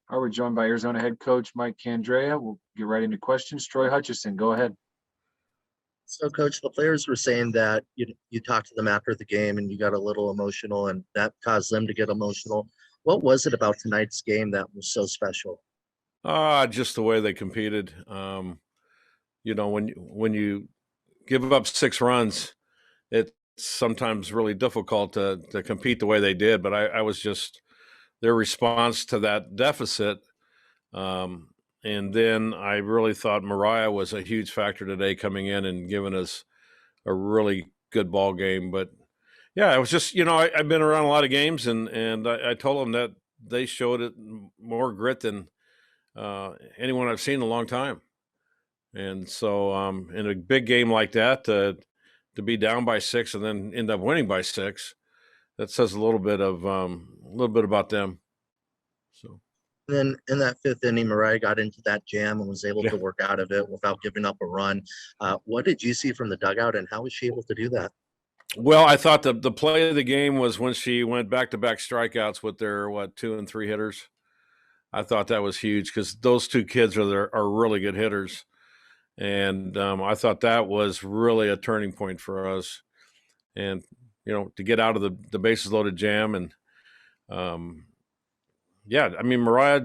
All right, we're joined by Arizona head coach Mike Andrea. We'll get right into questions. Troy Hutchison, go ahead. So, Coach, the players were saying that you talked to them after the game and you got a little emotional, and that caused them to get emotional. What was it about tonight's game that was so special? Just the way they competed. When you give up 6 runs, it's sometimes really difficult to compete the way they did. But I was just their response to that deficit. And then I really thought Mariah was a huge factor today, coming in and giving us a really good ball game. But yeah, it was just, I've been around a lot of games, and I told them that they showed it more grit than anyone I've seen in a long time. And so in a big game like that, to be down by 6 and then end up winning by 6, that says a little bit about them. So. And then in that fifth inning, Mariah got into that jam and was able to work out of it without giving up a run. What did you see from the dugout, and how was she able to do that? Well, I thought the play of the game was when she went back-to-back strikeouts with their 2 and 3 hitters. I thought that was huge because those two kids are really good hitters, and I thought that was really a turning point for us. And to get out of the bases loaded jam, and Mariah,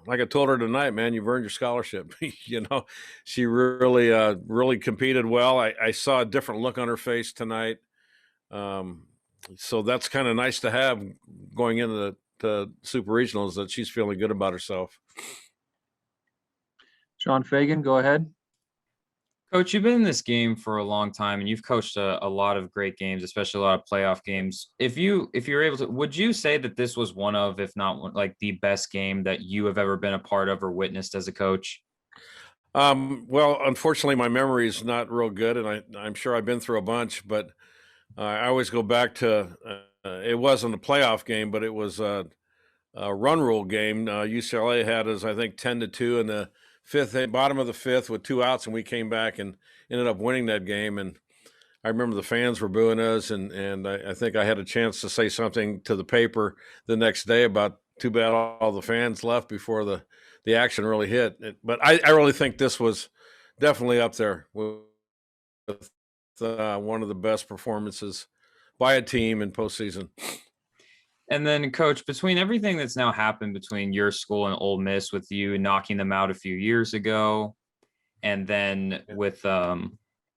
like I told her tonight, man, you've earned your scholarship. She really competed well. I saw a different look on her face tonight. So that's kind of nice to have going into the Super Regionals, that she's feeling good about herself. Sean Fagan, go ahead. Coach, you've been in this game for a long time, and you've coached a lot of great games, especially a lot of playoff games. If you're able to, would you say that this was one of, if not like the best game that you have ever been a part of or witnessed as a coach? Well, unfortunately, my memory is not real good, and I'm sure I've been through a bunch, but I always go back to it wasn't a playoff game, but it was a run rule game. UCLA had us, I think, 10-2 in the bottom of the fifth with 2 outs, and we came back and ended up winning that game. And I remember the fans were booing us, and I think I had a chance to say something to the paper the next day about too bad all the fans left before the action really hit. But I really think this was definitely up there with one of the best performances by a team in postseason. And then, Coach, between everything that's now happened between your school and Ole Miss, with you knocking them out a few years ago, and then with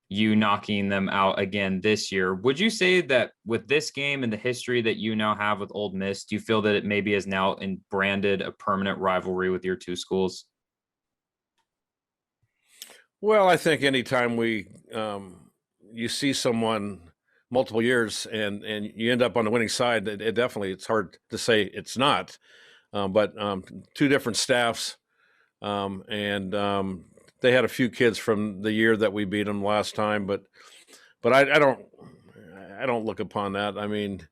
you knocking them out again this year, would you say that with this game and the history that you now have with Ole Miss, do you feel that it maybe is now branded a permanent rivalry with your two schools? Well, I think anytime you see someone multiple years and you end up on the winning side, it definitely, it's hard to say it's not. But 2 different staffs, and they had a few kids from the year that we beat them last time, but I don't look upon that. I mean,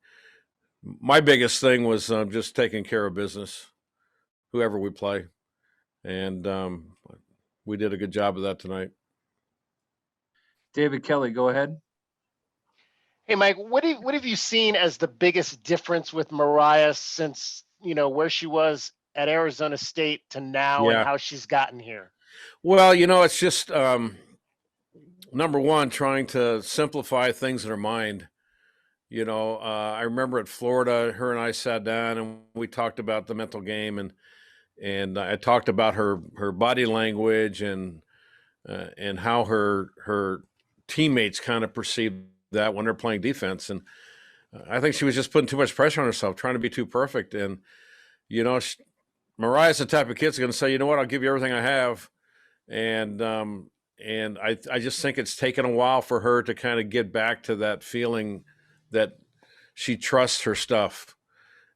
my biggest thing was just taking care of business, whoever we play, and we did a good job of that tonight. David Kelly, go ahead. Hey, Mike, what have you seen as the biggest difference with Mariah since, where she was at Arizona State to now, and how she's gotten here? Well, it's just, number one, trying to simplify things in her mind. I remember at Florida, her and I sat down and we talked about the mental game, and I talked about her body language and how her teammates kind of perceived that when they're playing defense. And I think she was just putting too much pressure on herself, trying to be too perfect. And, Mariah's the type of kid that's going to say, you know what, I'll give you everything I have. And I just think it's taken a while for her to kind of get back to that feeling that she trusts her stuff.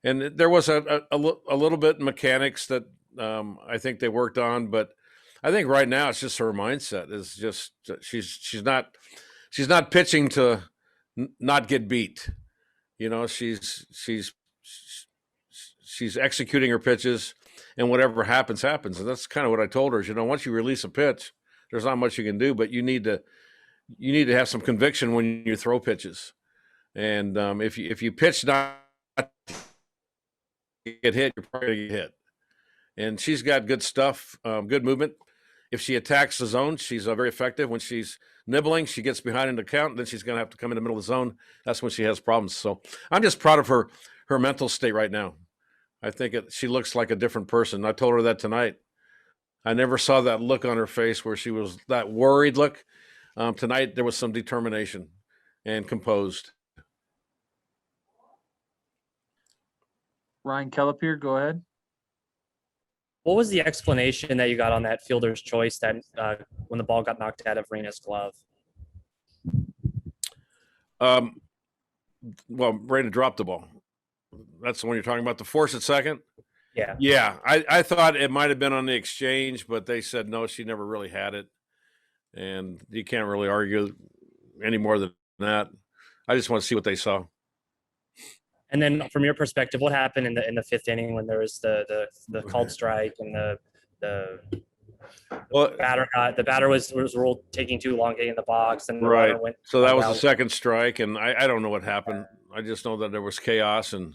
And there was a little bit mechanics that I think they worked on, but I think right now it's just her mindset is just she's not pitching to not get beat. She's executing her pitches, and whatever happens. And that's kind of what I told her is, once you release a pitch, there's not much you can do, but you need to have some conviction when you throw pitches. And if you pitch not get hit, you're probably going to get hit. and she's got good stuff, good movement. If she attacks the zone, she's very effective. When she's nibbling, she gets behind in the count, then she's going to have to come in the middle of the zone. That's when she has problems. So I'm just proud of her mental state right now. I think she looks like a different person. I told her that tonight. I never saw that look on her face where she was that worried look. Tonight, there was some determination and composed. Ryan Kellepier, go ahead. What was the explanation that you got on that fielder's choice that when the ball got knocked out of Reina's glove? Well, Reina dropped the ball. That's the one you're talking about. The force at second? Yeah. Yeah, I thought it might have been on the exchange, but they said no, she never really had it. And you can't really argue any more than that. I just want to see what they saw. And then from your perspective, what happened in the fifth inning when there was the called strike and the batter was ruled taking too long getting in the box, and the right. runner went. So that was the second strike, and I don't know what happened. I just know that there was chaos, and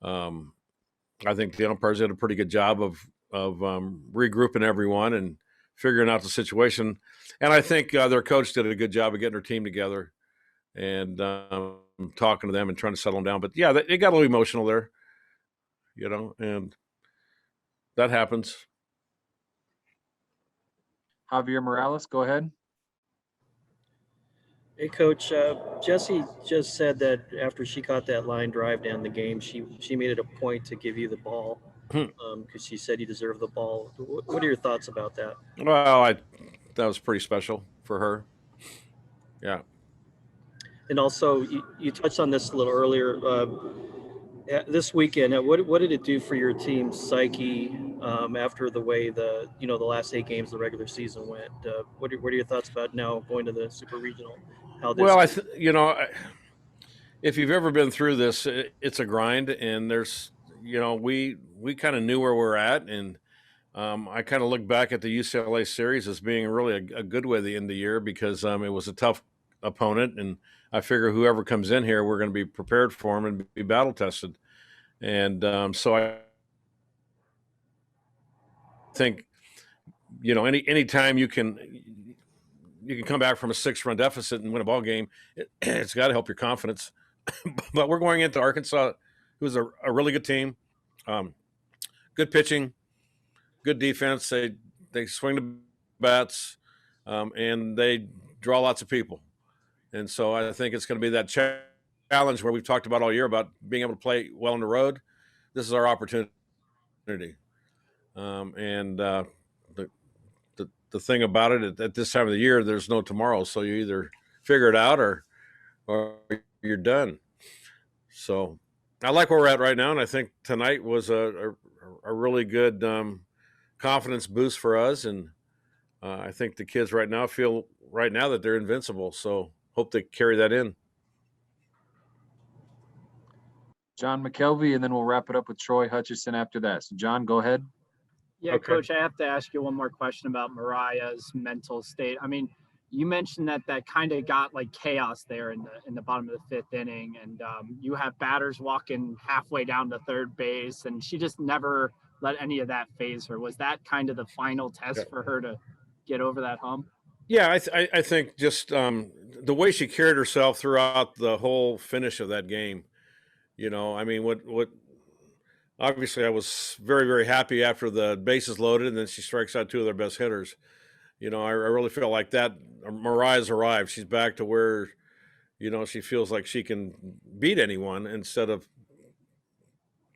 I think the umpires did a pretty good job of regrouping everyone and figuring out the situation. And I think their coach did a good job of getting their team together and talking to them and trying to settle them down. But yeah, it got a little emotional there, and that happens. Javier Morales, go ahead. Hey, Coach. Jessi just said that after she caught that line drive down the game, she made it a point to give you the ball because she said you deserve the ball. What are your thoughts about that? Well, that was pretty special for her. Yeah. And also, you touched on this a little earlier. This weekend, what did it do for your team's psyche after the way the last 8 games of the regular season went? What are your thoughts about now going to the Super Regional? If you've ever been through this, it's a grind, and there's, we kind of knew where we're at, and I kind of look back at the UCLA series as being really a good way at the end of the year because it was a tough opponent, and I figure whoever comes in here, we're going to be prepared for them and be battle tested. And so I think, any time you can come back from a 6-run deficit and win a ball game, it's got to help your confidence. But we're going into Arkansas, who's a really good team, good pitching, good defense. They swing the bats, and they draw lots of people. And so I think it's going to be that challenge where we've talked about all year about being able to play well on the road. This is our opportunity. The thing about it, at this time of the year, there's no tomorrow. So you either figure it out or you're done. So I like where we're at right now. And I think tonight was a really good confidence boost for us. And I think the kids right now feel that they're invincible. So hope they carry that in. John McKelvey, and then we'll wrap it up with Troy Hutchison after that. So John, go ahead. Yeah, okay. Coach, I have to ask you one more question about Mariah's mental state. I mean, you mentioned that kind of got like chaos there in the bottom of the 5th inning, and you have batters walking halfway down to third base, and she just never let any of that phase her. Was that kind of the final test for her to get over that hump? Yeah, I think just the way she carried herself throughout the whole finish of that game. I mean, what obviously I was very, very happy after the bases loaded, and then she strikes out 2 of their best hitters. I really feel like that Mariah's arrived. She's back to where, she feels like she can beat anyone instead of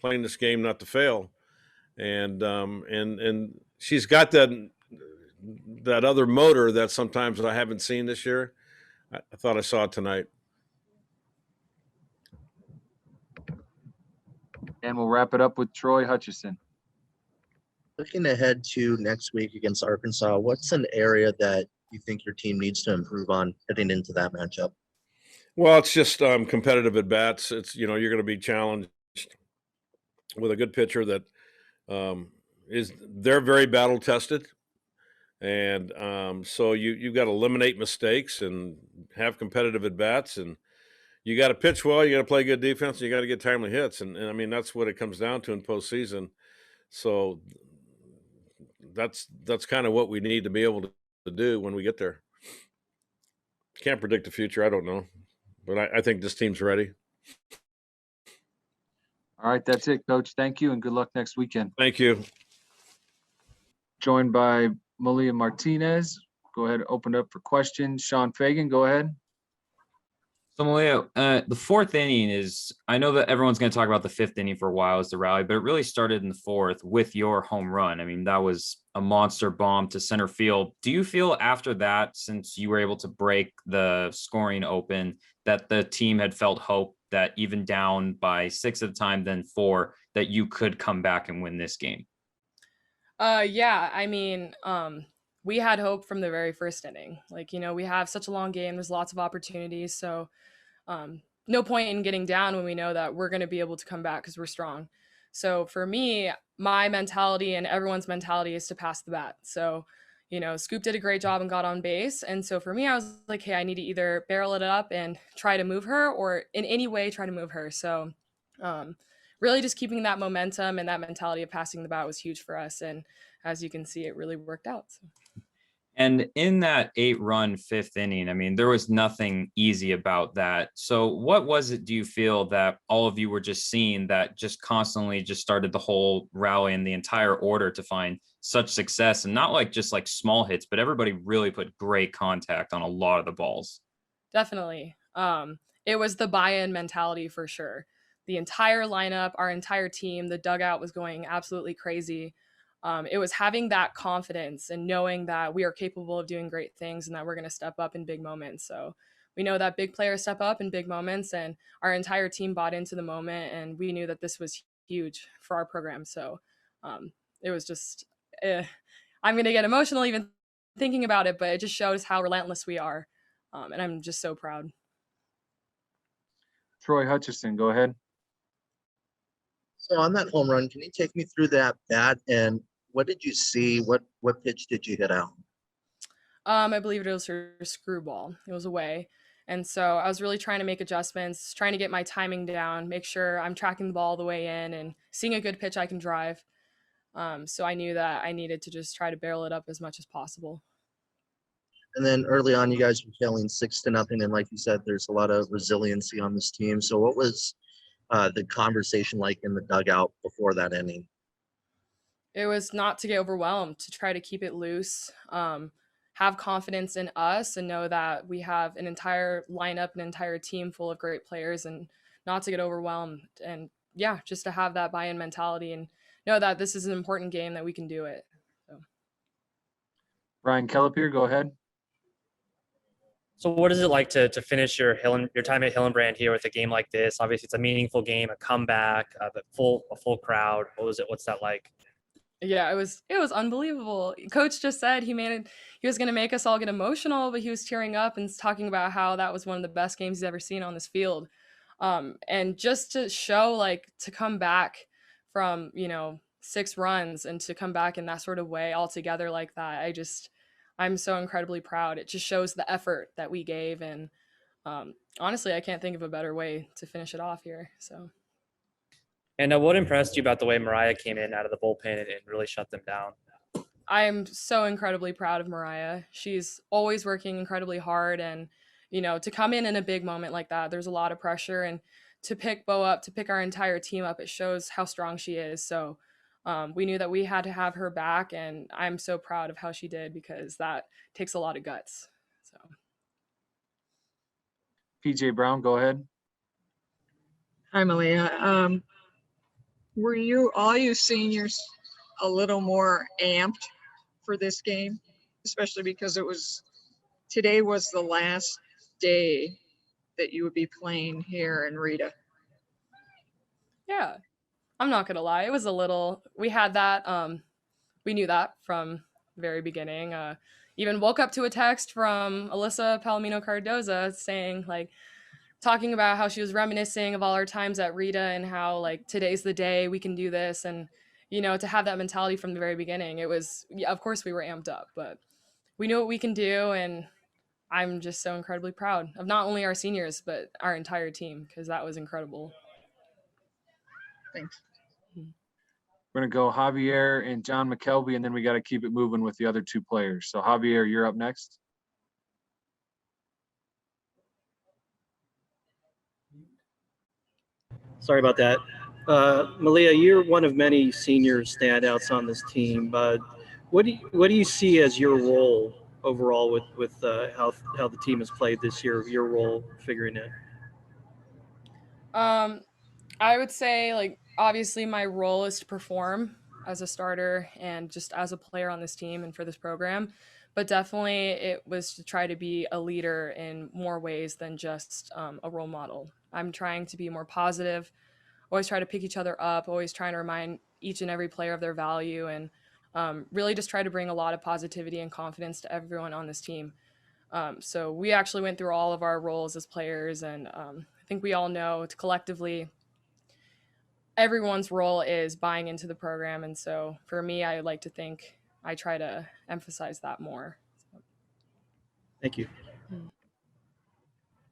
playing this game not to fail. And she's got that other motor that sometimes I haven't seen this year. I thought I saw it tonight. And we'll wrap it up with Troy Hutchison. Looking ahead to next week against Arkansas, what's an area that you think your team needs to improve on heading into that matchup? Well, it's just competitive at bats. It's, you're going to be challenged with a good pitcher that they're very battle tested. And so you've got to eliminate mistakes and have competitive at bats, and you got to pitch well, you got to play good defense, and you got to get timely hits. And I mean, that's what it comes down to in postseason. So that's kind of what we need to be able to do when we get there. Can't predict the future. I don't know, but I think this team's ready. All right, that's it, Coach. Thank you, and good luck next weekend. Thank you. Joined by Malia Martinez. Go ahead, open up for questions. Sean Fagan, go ahead. So Malia, the fourth inning is, I know that everyone's going to talk about the fifth inning for a while as the rally, but it really started in the fourth with your home run. I mean, that was a monster bomb to center field. Do you feel after that, since you were able to break the scoring open, that the team had felt hope that even down by 6 at a time, then 4, that you could come back and win this game? Yeah, I mean, we had hope from the very first inning. Like, we have such a long game. There's lots of opportunities. So no point in getting down when we know that we're going to be able to come back because we're strong. So for me, my mentality and everyone's mentality is to pass the bat. So, Scoop did a great job and got on base. And so for me, I was like, hey, I need to either barrel it up and try to move her or in any way try to move her. So really just keeping that momentum and that mentality of passing the bat was huge for us. And as you can see, it really worked out. So. And in that 8-run fifth inning, I mean, there was nothing easy about that. So what was it, do you feel, that all of you were just seeing that just constantly just started the whole rally and the entire order to find such success, and not like just like small hits, but everybody really put great contact on a lot of the balls? Definitely. It was the buy-in mentality for sure. The entire lineup, our entire team, the dugout was going absolutely crazy. It was having that confidence and knowing that we are capable of doing great things and that we're going to step up in big moments. So we know that big players step up in big moments, and our entire team bought into the moment, and we knew that this was huge for our program. So it was just, I'm going to get emotional even thinking about it, but it just shows how relentless we are. And I'm just so proud. Troy Hutchison, go ahead. So on that home run, can you take me through that bat and what did you see? What pitch did you hit out? I believe it was her screwball. It was away. And so I was really trying to make adjustments, trying to get my timing down, make sure I'm tracking the ball all the way in and seeing a good pitch I can drive. So I knew that I needed to just try to barrel it up as much as possible. And then early on, you guys were trailing 6-0. And like you said, there's a lot of resiliency on this team. So what was the conversation like in the dugout before that inning? It was not to get overwhelmed, to try to keep it loose, have confidence in us and know that we have an entire lineup, an entire team full of great players, and not to get overwhelmed. And yeah, just to have that buy-in mentality and know that this is an important game, that we can do it. So. Ryan Kellepier, go ahead. So what is it like to finish your time at Hillenbrand here with a game like this? Obviously, it's a meaningful game, a comeback, a full crowd. What's that like? Yeah, it was unbelievable. Coach just said he was going to make us all get emotional, but he was tearing up and talking about how that was one of the best games he's ever seen on this field. And just to show, to come back from, 6 runs and to come back in that sort of way all together like that, I'm so incredibly proud. It just shows the effort that we gave. And honestly, I can't think of a better way to finish it off here. So. And what impressed you about the way Mariah came in out of the bullpen and really shut them down? I'm so incredibly proud of Mariah. She's always working incredibly hard, and to come in a big moment like that, there's a lot of pressure, and to pick Bo up, to pick our entire team up, it shows how strong she is. So we knew that we had to have her back, and I'm so proud of how she did, because that takes a lot of guts. So PJ Brown, go ahead. Hi, Malia. Were all you seniors a little more amped for this game, especially because today was the last day that you would be playing here in Rita? Yeah, I'm not gonna lie, it was a little. We had that. We knew that from the very beginning. Even woke up to a text from Alyssa Palomino Cardoza saying talking about how she was reminiscing of all our times at Rita and how today's the day we can do this. And, to have that mentality from the very beginning, of course we were amped up, but we knew what we can do. And I'm just so incredibly proud of not only our seniors, but our entire team, because that was incredible. Thanks. We're gonna go Javier and John McKelvey, and then we got to keep it moving with the other two players. So Javier, you're up next. Sorry about that. Malia, you're one of many senior standouts on this team. What do you see as your role overall with how the team has played this year? Your role figuring it. I would say, like, obviously my role is to perform as a starter and just as a player on this team and for this program. But definitely it was to try to be a leader in more ways than just a role model. I'm trying to be more positive, always try to pick each other up, always trying to remind each and every player of their value, and really just try to bring a lot of positivity and confidence to everyone on this team. So we actually went through all of our roles as players, and I think we all know collectively everyone's role is buying into the program. And so for me, I like to think I try to emphasize that more. Thank you.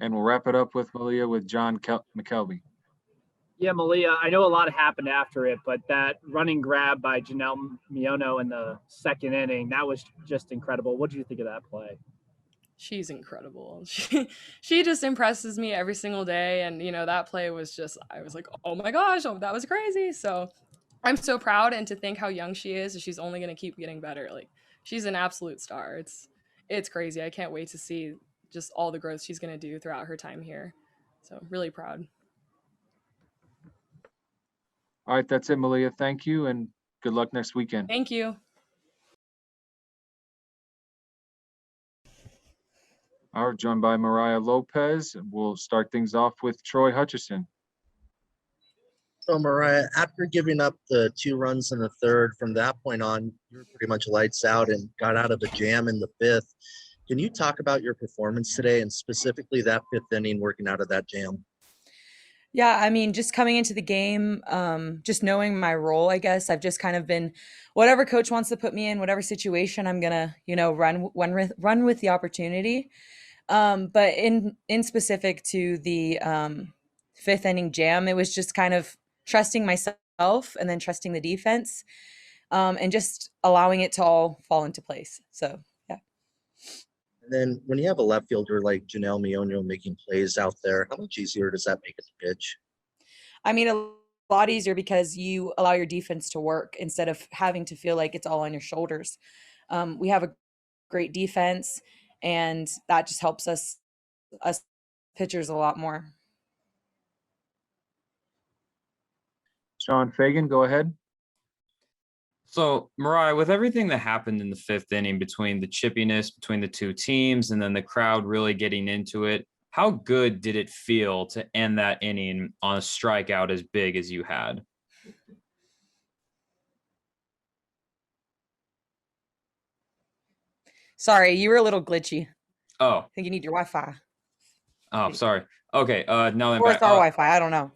And we'll wrap it up with Malia with John McKelvey. Yeah, Malia, I know a lot happened after it, but that running grab by Janelle Miono in the second inning, that was just incredible. What did you think of that play? She's incredible. She just impresses me every single day. And, you know, that play was just, I was like, oh my gosh, oh, that was crazy. So I'm so proud, and to think how young she is, she's only going to keep getting better. Like, she's an absolute star. It's crazy. I can't wait to see just all the growth she's going to do throughout her time here. So really proud. All right, that's it, Malia. Thank you, and good luck next weekend. Thank you. All right, joined by Mariah Lopez. We'll start things off with Troy Hutchison. So Mariah, after giving up the 2 runs in the third, from that point on, you were pretty much lights out and got out of a jam in the 5th. Can you talk about your performance today, and specifically that 5th inning working out of that jam? Yeah, I mean, just coming into the game, just knowing my role, I guess I've just kind of been whatever coach wants to put me in, whatever situation, I'm gonna, run with the opportunity. But in specific to the 5th inning jam, it was just kind of trusting myself and then trusting the defense, and just allowing it to all fall into place. So yeah. And then when you have a left fielder like Janelle Miono making plays out there, how much easier does that make it to pitch? I mean, a lot easier because you allow your defense to work instead of having to feel like it's all on your shoulders. We have a great defense, and that just helps us pitchers a lot more. Sean Fagan, go ahead. So, Mariah, with everything that happened in the 5th inning, between the chippiness between the two teams and then the crowd really getting into it, how good did it feel to end that inning on a strikeout as big as you had? Sorry, you were a little glitchy. Oh, I think you need your Wi-Fi. oh, sorry. Okay, now Or it's our Wi-Fi. I don't know.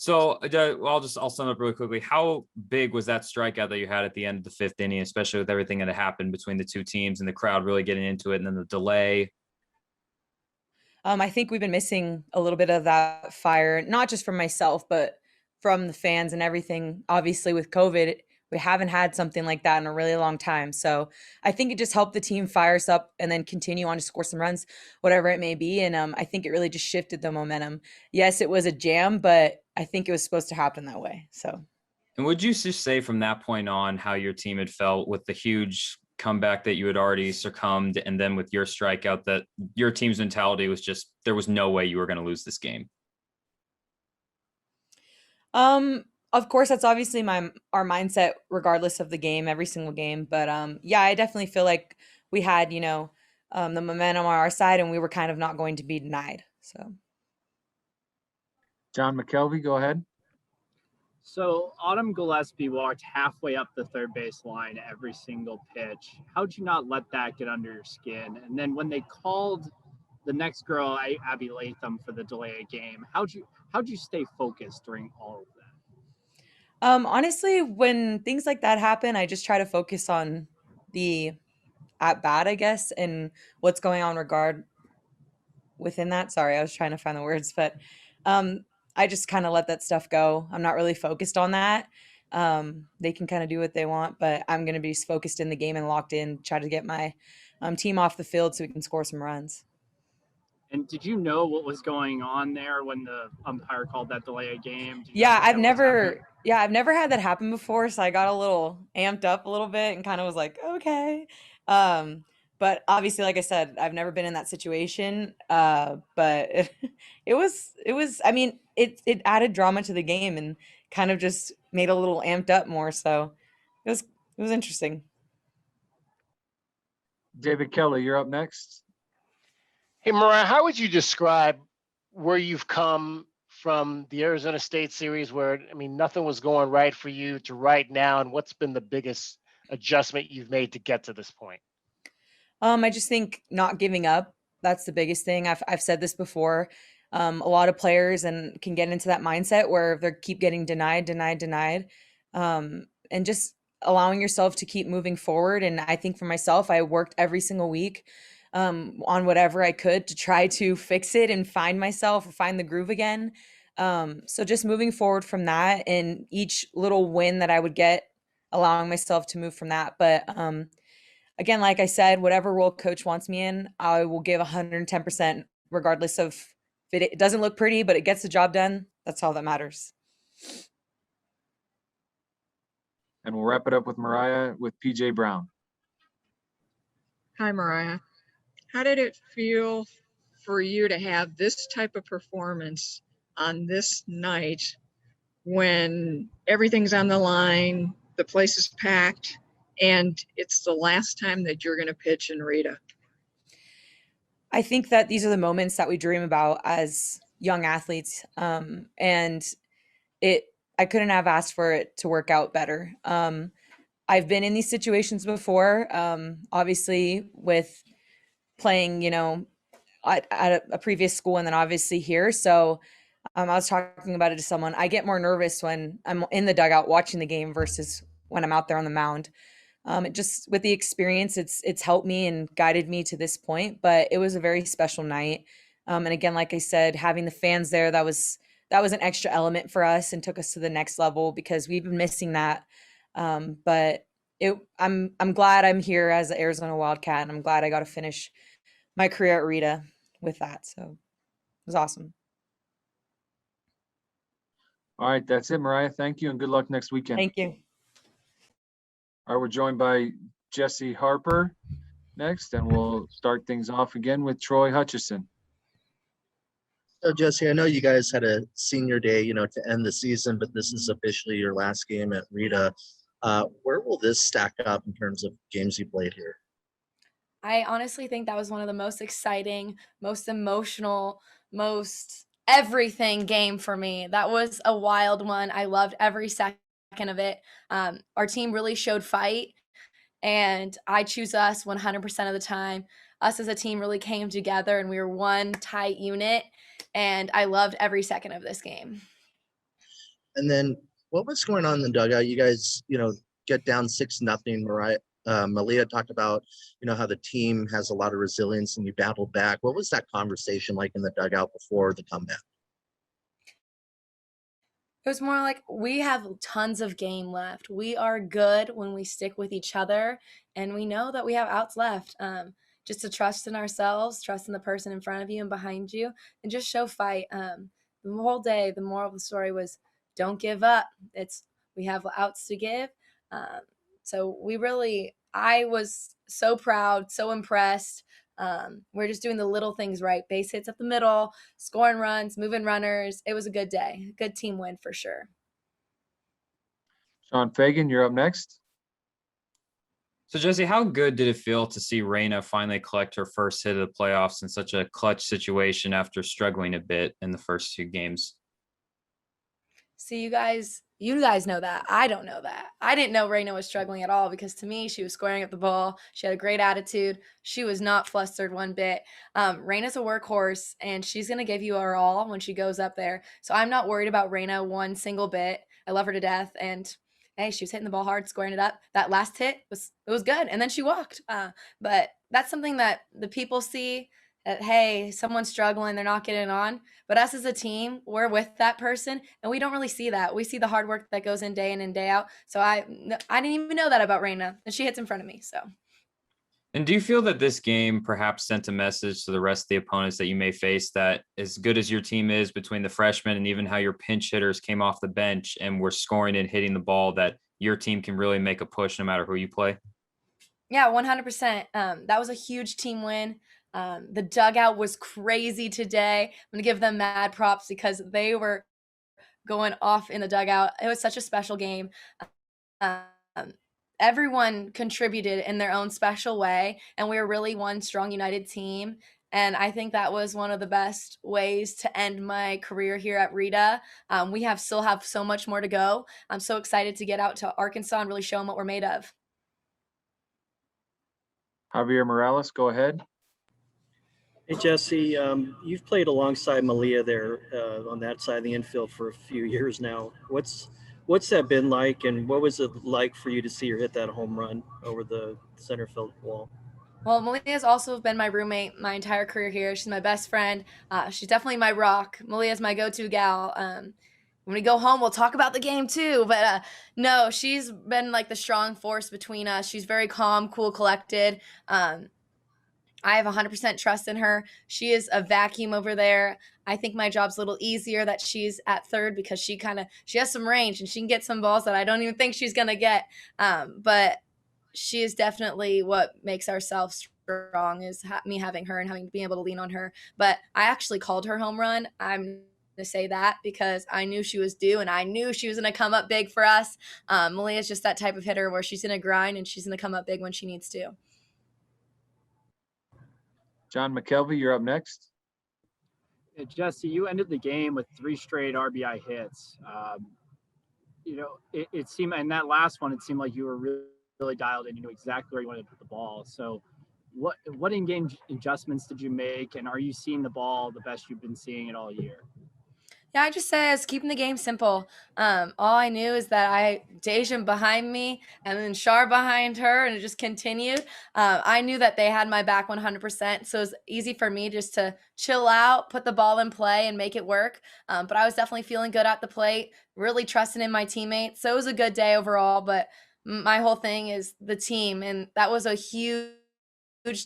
So I'll sum up really quickly. How big was that strikeout that you had at the end of the 5th inning, especially with everything that happened between the two teams and the crowd really getting into it, and then the delay? I think we've been missing a little bit of that fire, not just from myself, but from the fans and everything. Obviously, with COVID, we haven't had something like that in a really long time. So I think it just helped the team fire us up and then continue on to score some runs, whatever it may be. And I think it really just shifted the momentum. Yes, it was a jam, but I think it was supposed to happen that way. So. And would you just say from that point on how your team had felt with the huge comeback that you had already succumbed, and then with your strikeout, that your team's mentality was just, there was no way you were going to lose this game? Of course, that's obviously our mindset regardless of the game, every single game. But yeah, I definitely feel like we had, the momentum on our side, and we were kind of not going to be denied. So. John McKelvey, go ahead. So Autumn Gillespie walked halfway up the third base line every single pitch. How'd you not let that get under your skin? And then when they called the next girl, Abby Latham, for the delay of game, how'd you stay focused during all of that? Honestly, when things like that happen, I just try to focus on the at bat, I guess, and what's going on within that. Sorry, I was trying to find the words, but I just kind of let that stuff go. I'm not really focused on that. They can kind of do what they want, but I'm going to be focused in the game and locked in, try to get my team off the field so we can score some runs. And did you know what was going on there when the umpire called that delay of game? Yeah, I've never had that happen before, so I got a little amped up a little bit and kind of was like, okay. But obviously, like I said, I've never been in that situation. But it was, I mean, it added drama to the game and kind of just made a little amped up more. So it was interesting. David Kelly, you're up next. Hey, Mariah, how would you describe where you've come from the Arizona State series where, I mean, nothing was going right for you to right now, and what's been the biggest adjustment you've made to get to this point? I just think not giving up. That's the biggest thing. I've said this before. A lot of players and can get into that mindset where they keep getting denied. And just allowing yourself to keep moving forward. And I think for myself, I worked every single week on whatever I could to try to fix it and find myself or find the groove again. So just moving forward from that and each little win that I would get, allowing myself to move from that. But again, like I said, whatever role coach wants me in, I will give 110%, regardless of if it doesn't look pretty, but it gets the job done. That's all that matters. And we'll wrap it up with Mariah with PJ Brown. Hi, Mariah. How did it feel for you to have this type of performance on this night when everything's on the line, the place is packed, and it's the last time that you're going to pitch in Rita? I think that these are the moments that we dream about as young athletes. And I couldn't have asked for it to work out better. I've been in these situations before, obviously with playing, at a previous school and then obviously here. So I was talking about it to someone. I get more nervous when I'm in the dugout watching the game versus when I'm out there on the mound. It just, with the experience, it's helped me and guided me to this point, but it was a very special night. And again, like I said, having the fans there, that was an extra element for us and took us to the next level because we've been missing that. But I'm glad I'm here as an Arizona Wildcat, and I'm glad I got to finish my career at Rita with that. So it was awesome. All right, that's it, Mariah. Thank you and good luck next weekend. Thank you. All right, we're joined by Jessi Harper next, and we'll start things off again with Troy Hutchison. So, Jessi, I know you guys had a senior day, to end the season, but this is officially your last game at Rita. Where will this stack up in terms of games you played here? I honestly think that was one of the most exciting, most emotional, most everything game for me. That was a wild one. I loved every second of it. Our team really showed fight, and I choose us 100% of the time. Us as a team really came together, and we were one tight unit, and I loved every second of this game. And then what was going on in the dugout? You guys, get down 6-0. Malia talked about, how the team has a lot of resilience and you battled back. What was that conversation like in the dugout before the comeback? It was more like we have tons of game left. We are good when we stick with each other, and we know that we have outs left. Just to trust in ourselves, trust in the person in front of you and behind you, and just show fight. The whole day, the moral of the story was don't give up. We have outs to give. I was so proud, so impressed. We're just doing the little things right. Base hits up the middle, scoring runs, moving runners. It was a good day. Good team win for sure. Sean Fagan, you're up next. So, Jessi, how good did it feel to see Raina finally collect her first hit of the playoffs in such a clutch situation after struggling a bit in the first two games? See, you guys know that. I don't know that. I didn't know Raina was struggling at all because to me, she was scoring at the ball. She had a great attitude. She was not flustered one bit. Raina's a workhorse, and she's going to give you her all when she goes up there. So I'm not worried about Raina one single bit. I love her to death, and hey, she was hitting the ball hard, squaring it up. That last hit was good, and then she walked. But that's something that the people see. that, hey, someone's struggling, they're not getting on. But us as a team, we're with that person, and we don't really see that. We see the hard work that goes in and day out. So I didn't even know that about Raina, and she hits in front of me. So. And do you feel that this game perhaps sent a message to the rest of the opponents that you may face, that as good as your team is between the freshmen and even how your pinch hitters came off the bench and were scoring and hitting the ball, that your team can really make a push no matter who you play? Yeah, 100%. That was a huge team win. The dugout was crazy today. I'm going to give them mad props because they were going off in the dugout. It was such a special game. Um, Everyone contributed in their own special way, and we were really one strong, united team. And I think that was one of the best ways to end my career here at Rita. We still have so much more to go. I'm so excited to get out to Arkansas and really show them what we're made of. Javier Morales, go ahead. Hey, Jessi, you've played alongside Malia there on that side of the infield for a few years now. What's that been like, and what was it like for you to see her hit that home run over the center field wall? Well, Malia's also been my roommate my entire career here. She's my best friend. She's definitely my rock. Malia's my go-to gal. When we go home, we'll talk about the game too. But no, she's been like the strong force between us. She's very calm, cool, collected. I have 100% trust in her. She is a vacuum over there. I think my job's a little easier that she's at third because she has some range and she can get some balls that I don't even think she's going to get. But she is definitely what makes ourselves strong, is me having her and being able to lean on her. But I actually called her home run. I'm going to say that because I knew she was due and I knew she was going to come up big for us. Malia's just that type of hitter where she's going to grind and she's going to come up big when she needs to. John McKelvey, you're up next. Yeah, Jessi, you ended the game with 3 straight RBI hits. It seemed, and that last one, it seemed like you were really dialed in. You knew exactly where you wanted to put the ball. So what in-game adjustments did you make, and are you seeing the ball the best you've been seeing it all year? Yeah, I just said I was keeping the game simple. All I knew is that Deja behind me and then Shar behind her, and it just continued. I knew that they had my back 100%, so it was easy for me just to chill out, put the ball in play, and make it work. But I was definitely feeling good at the plate, really trusting in my teammates. So it was a good day overall, but my whole thing is the team, and that was a huge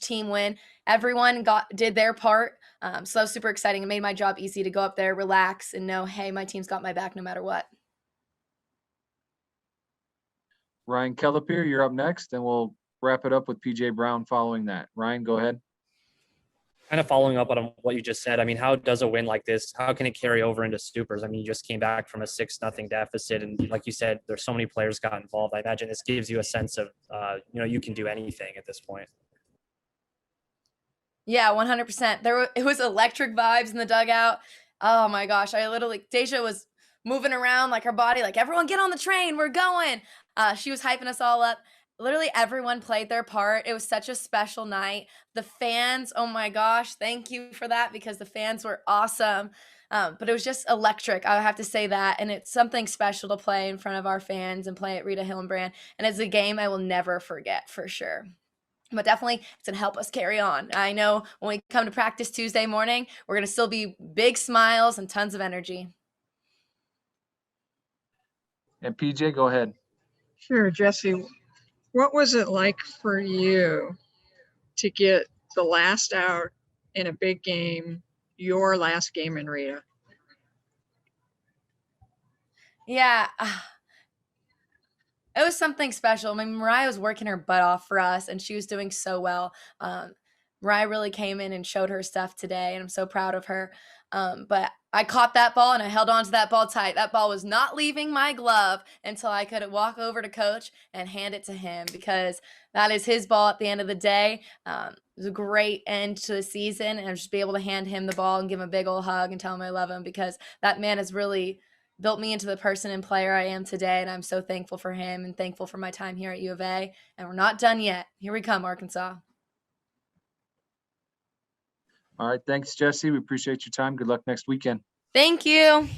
team win. Everyone did their part. So that was super exciting. It made my job easy to go up there, relax, and know, hey, my team's got my back no matter what. Ryan Kellepier, you're up next, and we'll wrap it up with PJ Brown following that. Ryan, go ahead. Kind of following up on what you just said, I mean, how does a win like this, how can it carry over into supers? I mean, you just came back from a 6-0 deficit, and like you said, there's so many players got involved. I imagine this gives you a sense of, you can do anything at this point. Yeah, 100%. It was electric vibes in the dugout. Oh my gosh, Deja was moving around like her body, like, everyone get on the train, we're going. She was hyping us all up. Literally everyone played their part. It was such a special night. The fans, oh my gosh, thank you for that, because the fans were awesome. But it was just electric, I have to say that. And it's something special to play in front of our fans and play at Rita Hillenbrand. And it's a game I will never forget, for sure. But definitely it's going to help us carry on. I know when we come to practice Tuesday morning, we're going to still be big smiles and tons of energy. And PJ, go ahead. Sure, Jessi. What was it like for you to get the last out in a big game, your last game in Rita? Yeah. It was something special. I mean, Mariah was working her butt off for us, and she was doing so well. Mariah really came in and showed her stuff today, and I'm so proud of her. But I caught that ball, and I held on to that ball tight. That ball was not leaving my glove until I could walk over to Coach and hand it to him, because that is his ball at the end of the day. It was a great end to the season, and just be able to hand him the ball and give him a big old hug and tell him I love him, because that man has really built me into the person and player I am today, and I'm so thankful for him and thankful for my time here at U of A. And we're not done yet. Here we come, Arkansas. All right. Thanks, Jessi. We appreciate your time. Good luck next weekend. Thank you.